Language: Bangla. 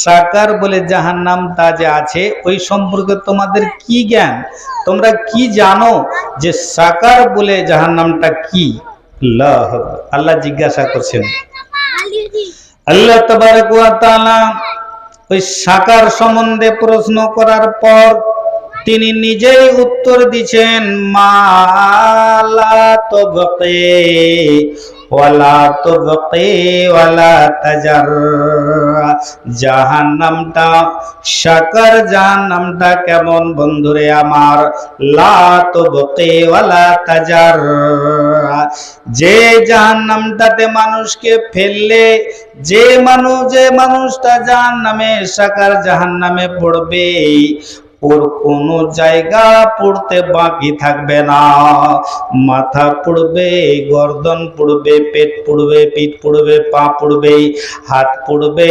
সাকার বলে জাহান্নামটা যে আছে ওই সম্পর্কে তোমাদের কি জ্ঞান? তোমরা কি জানো যে সাকার বলে জাহান্নামটা কি? আল্লাহ জিজ্ঞাসা করছেন। আল্লাহ তাবারক ওয়া তাআলা ওই সাকার সম্বন্ধে প্রশ্ন করার পর তিনি নিজেই উত্তর দিচ্ছেন, মালা তুবকি ওয়ালা তুবকি ওয়ালা তাজার। জাহান্নামটা, সাকার জাহান্নামটা কেমন বন্ধুরে আমার? লা তুবকি ওয়ালা তাজার, যে জাহান্নামটাতে মানুষকে ফেললে যে মানুষটা জাহান্নামে, সাকার জাহান্নামে পড়বে, ওর কোনো জায়গা পড়তে বাকি থাকবে না। মাথা পড়বে, গর্দন পড়বে, পেট পড়বে, পিঠ পড়বে, পা পড়বে, হাত পড়বে।